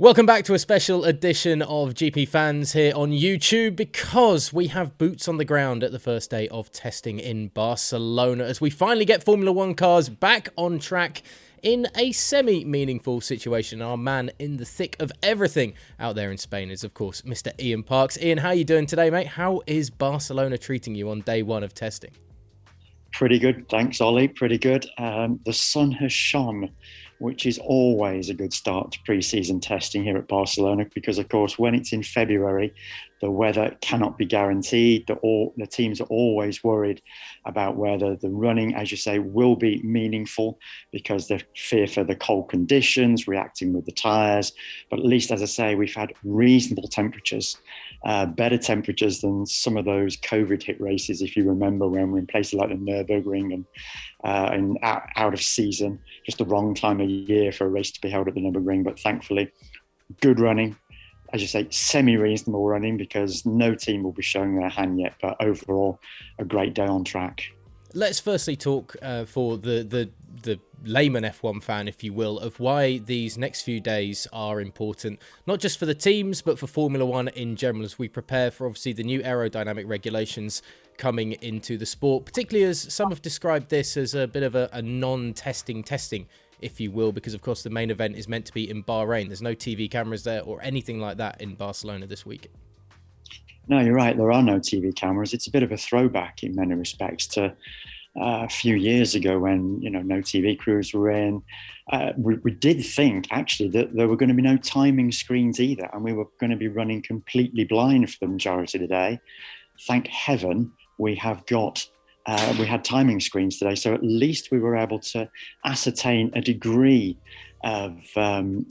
Welcome back to a special edition of GP Fans here on YouTube because we have boots on the ground at the first day of testing in Barcelona as we finally get Formula One cars back on track in a semi-meaningful situation. Our man in the thick of everything out there in Spain is, of course, Mr. Ian Parks. Ian, how are you doing today, mate? How is Barcelona treating you on day one of testing? Pretty good, thanks, Ollie. Pretty good. The sun has shone, which is always a good start to pre-season testing here at Barcelona because, of course, when it's in February, the weather cannot be guaranteed. The teams are always worried about whether the running, as you say, will be meaningful because they fear for the cold conditions, reacting with the tyres. But at least, as I say, we've had reasonable temperatures, better temperatures than some of those COVID hit races, if you remember, when we're in places like the Nürburgring and out of season, just the wrong time of year for a race to be held at the Nürburgring. But thankfully, good running. As you say, semi-reasonable running because no team will be showing their hand yet, but overall, a great day on track. Let's firstly talk for the layman F1 fan, if you will, of why these next few days are important, not just for the teams, but for Formula One in general, as we prepare for obviously the new aerodynamic regulations coming into the sport, particularly as some have described this as a bit of a non-testing testing, if you will, because of course the main event is meant to be in Bahrain. There's no TV cameras there or anything like that in Barcelona this week. No, you're right. There are no TV cameras. It's a bit of a throwback in many respects to a few years ago when, no TV crews were in. We did think actually that there were going to be no timing screens either, and we were going to be running completely blind for the majority of the day. Thank heaven we have got we had timing screens today, so at least we were able to ascertain a degree of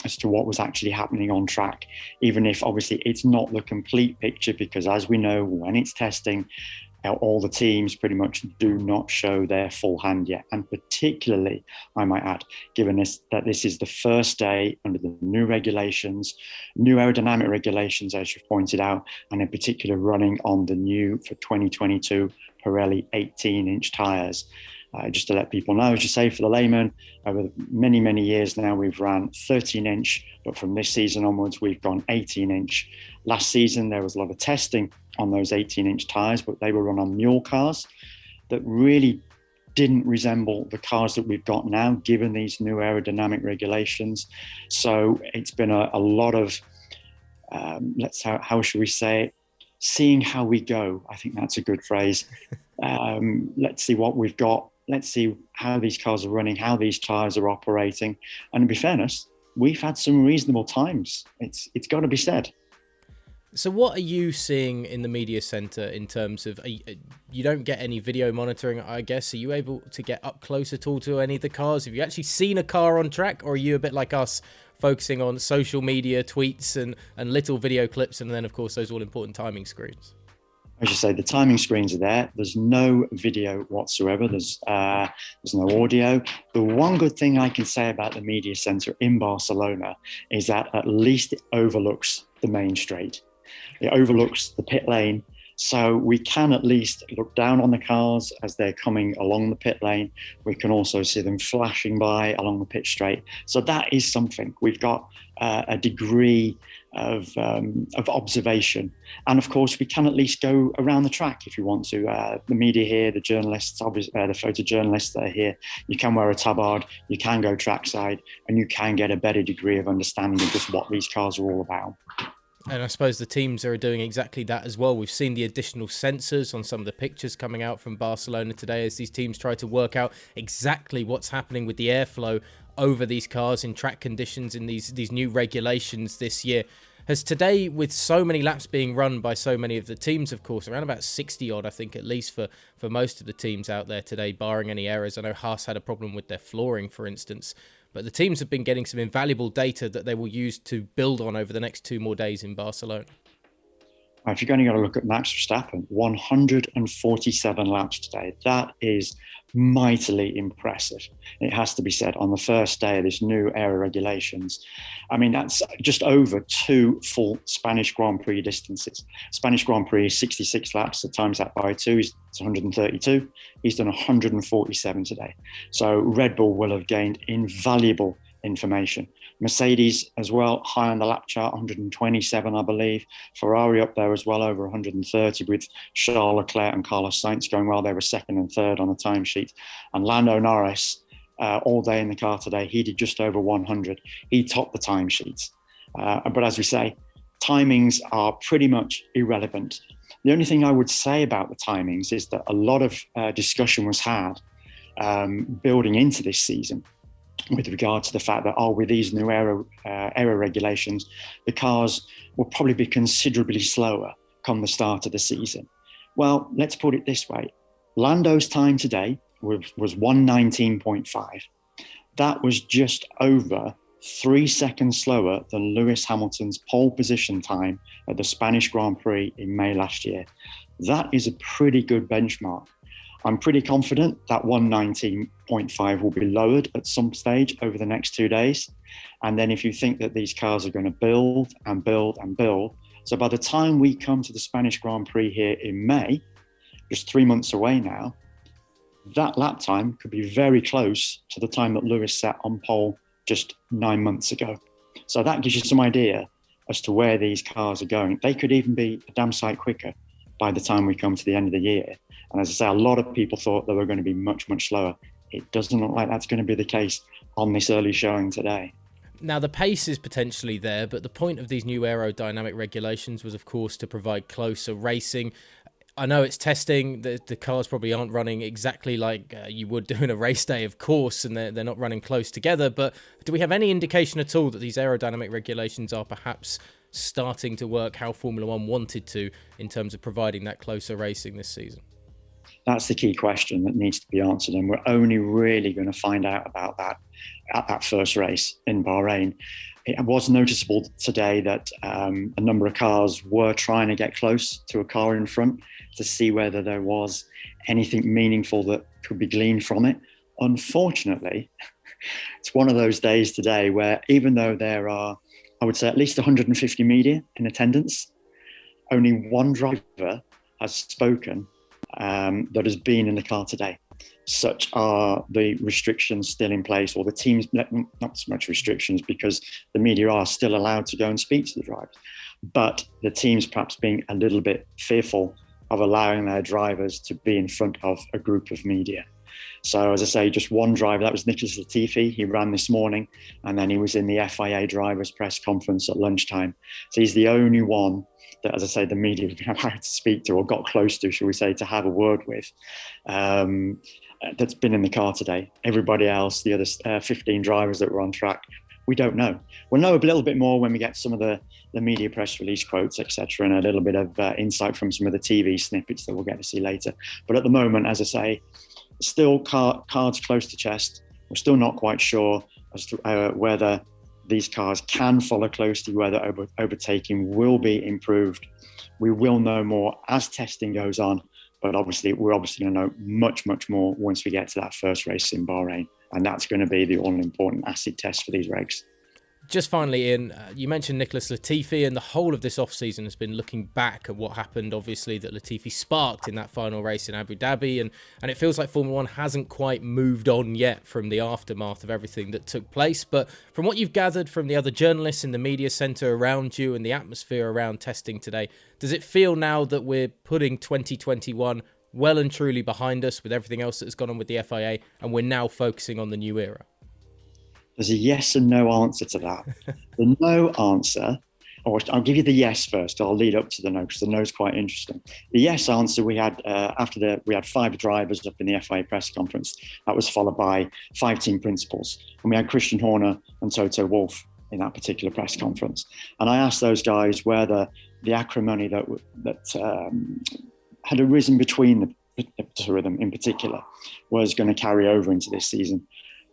as to what was actually happening on track, even if obviously it's not the complete picture, because as we know, when it's testing, all the teams pretty much do not show their full hand yet. And particularly, I might add, given that this is the first day under the new regulations, new aerodynamic regulations, as you've pointed out, and in particular running on the new, for 2022, Pirelli 18-inch tyres. Just to let people know, as you say, for the layman, over many, many years now, we've ran 13-inch, but from this season onwards, we've gone 18-inch. Last season, there was a lot of testing on those 18-inch tyres, but they were run on mule cars that really didn't resemble the cars that we've got now, given these new aerodynamic regulations. So it's been a lot of, how should we say it? Seeing how we go. I think that's a good phrase. Let's see what we've got. Let's see how these cars are running, how these tyres are operating. And to be fairness, we've had some reasonable times. It's got to be said. So what are you seeing in the media centre in terms of, you don't get any video monitoring, I guess. Are you able to get up close at all to any of the cars? Have you actually seen a car on track, or are you a bit like us, focusing on social media tweets and little video clips, and then of course those all important timing screens? As you say, the timing screens are there. There's no video whatsoever. There's no audio. The one good thing I can say about the media centre in Barcelona is that at least it overlooks the main straight. It overlooks the pit lane. So we can at least look down on the cars as they're coming along the pit lane. We can also see them flashing by along the pit straight. So that is something. We've got a degree of observation. And of course, we can at least go around the track if you want to. The media here, the journalists, obviously, the photojournalists that are here, you can wear a tabard, you can go trackside, and you can get a better degree of understanding of just what these cars are all about. And I suppose the teams are doing exactly that as well. We've seen the additional sensors on some of the pictures coming out from Barcelona today as these teams try to work out exactly what's happening with the airflow over these cars in track conditions in these new regulations this year. Has today, with so many laps being run by so many of the teams, of course, around about 60 odd, I think, at least for most of the teams out there today, barring any errors. I know Haas had a problem with their flooring, for instance. But the teams have been getting some invaluable data that they will use to build on over the next 2 more days in Barcelona. If you're going to go look at Max Verstappen, 147 laps today. That is mightily impressive. It has to be said, on the first day of this new aero regulations. I mean, that's just over 2 full Spanish Grand Prix distances. Spanish Grand Prix is 66 laps, so times that by 2 is 132. He's done 147 today. So Red Bull will have gained invaluable information Mercedes as well, high on the lap chart, 127, I believe. Ferrari up there as well, over 130, with Charles Leclerc and Carlos Sainz going well. They were second and third on the timesheet. And Lando Norris, all day in the car today, he did just over 100. He topped the timesheets. But as we say, timings are pretty much irrelevant. The only thing I would say about the timings is that a lot of discussion was had building into this season with regard to the fact that, with these new aero regulations, the cars will probably be considerably slower come the start of the season. Well, let's put it this way. Lando's time today was 1:19.5. That was just over 3 seconds slower than Lewis Hamilton's pole position time at the Spanish Grand Prix in May last year. That is a pretty good benchmark. I'm pretty confident that 1:19.5 will be lowered at some stage over the next 2 days. And then if you think that these cars are going to build and build and build, so by the time we come to the Spanish Grand Prix here in May, just 3 months away now, that lap time could be very close to the time that Lewis set on pole just 9 months ago. So that gives you some idea as to where these cars are going. They could even be a damn sight quicker by the time we come to the end of the year. And as I say, a lot of people thought they were going to be much, much slower. It doesn't look like that's going to be the case on this early showing today. Now, the pace is potentially there, but the point of these new aerodynamic regulations was, of course, to provide closer racing. I know it's testing. The cars probably aren't running exactly like you would do in a race day, of course, and they're not running close together. But do we have any indication at all that these aerodynamic regulations are perhaps starting to work how Formula One wanted to in terms of providing that closer racing this season? That's the key question that needs to be answered, and we're only really going to find out about that at that first race in Bahrain. It was noticeable today that a number of cars were trying to get close to a car in front to see whether there was anything meaningful that could be gleaned from it. Unfortunately, it's one of those days today where, even though there are, I would say, at least 150 media in attendance, only one driver has spoken that has been in the car today. Such are the restrictions still in place, or the teams, not so much restrictions because the media are still allowed to go and speak to the drivers, but the teams perhaps being a little bit fearful of allowing their drivers to be in front of a group of media. So as I say, just one driver, that was Nicholas Latifi. He ran this morning, and then he was in the FIA drivers press conference at lunchtime. So he's the only one that, as I say, the media have been allowed to speak to, or got close to, shall we say, to have a word with, that's been in the car today. Everybody else, the other 15 drivers that were on track, we don't know. We'll know a little bit more when we get some of the media press release quotes, etc., and a little bit of insight from some of the TV snippets that we'll get to see later. But at the moment, as I say, still cards close to chest. We're still not quite sure as to whether these cars can follow closely, whether overtaking will be improved. We will know more as testing goes on, but we're obviously going to know much, much more once we get to that first race in Bahrain. And that's going to be the all-important acid test for these regs. Just finally, Ian, you mentioned Nicholas Latifi, and the whole of this off-season has been looking back at what happened, obviously, that Latifi sparked in that final race in Abu Dhabi, and it feels like Formula One hasn't quite moved on yet from the aftermath of everything that took place. But from what you've gathered from the other journalists in the media centre around you and the atmosphere around testing today, does it feel now that we're putting 2021 well and truly behind us with everything else that has gone on with the FIA, and we're now focusing on the new era? There's a yes and no answer to that. The no answer, or I'll give you the yes first. I'll lead up to the no, because the no is quite interesting. The yes answer we had we had 5 drivers up in the FIA press conference. That was followed by 5 team principals, and we had Christian Horner and Toto Wolff in that particular press conference. And I asked those guys whether the acrimony that had arisen between the two of them in particular was going to carry over into this season.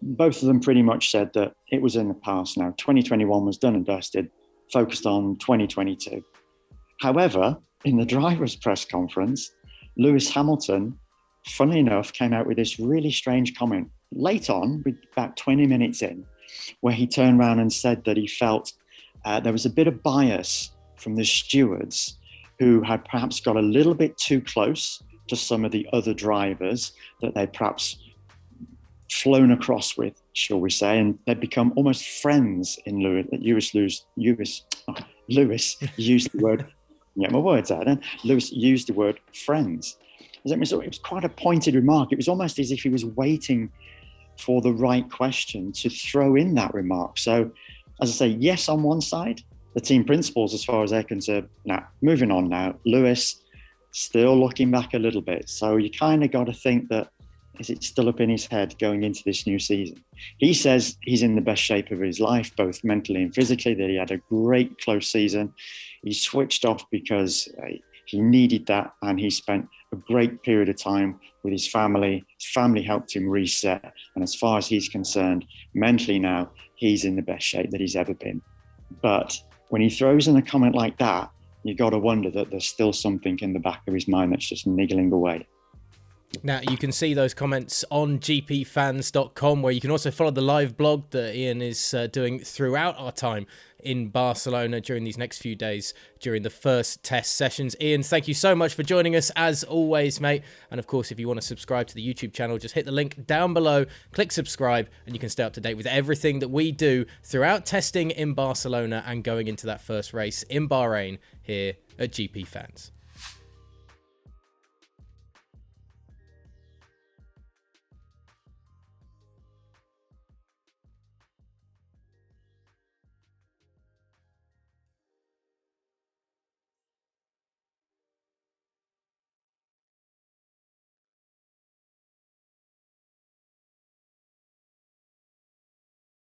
Both of them pretty much said that it was in the past now. 2021 was done and dusted, focused on 2022. However, in the driver's press conference, Lewis Hamilton, funnily enough, came out with this really strange comment late on, about 20 minutes in, where he turned around and said that he felt there was a bit of bias from the stewards who had perhaps got a little bit too close to some of the other drivers that they perhaps flown across with shall we say, and they've become almost friends in Lewis. Lewis used the word, get my words out, and Lewis used the word friends. It was quite a pointed remark. It was almost as if he was waiting for the right question to throw in that remark. So, as I say, yes, on one side, the team principals, as far as they're concerned. Now, moving on now, Lewis still looking back a little bit. So you kind of got to think that, is it still up in his head going into this new season? He says he's in the best shape of his life, both mentally and physically, that he had a great close season. He switched off because he needed that, and he spent a great period of time with his family. His family helped him reset, and as far as he's concerned, mentally now, he's in the best shape that he's ever been. But when he throws in a comment like that, you got to wonder that there's still something in the back of his mind that's just niggling away. Now, you can see those comments on gpfans.com, where you can also follow the live blog that Ian is doing throughout our time in Barcelona during these next few days during the first test sessions. Ian, thank you so much for joining us as always, mate. And of course, if you want to subscribe to the YouTube channel, just hit the link down below, click subscribe, and you can stay up to date with everything that we do throughout testing in Barcelona and going into that first race in Bahrain here at GP Fans.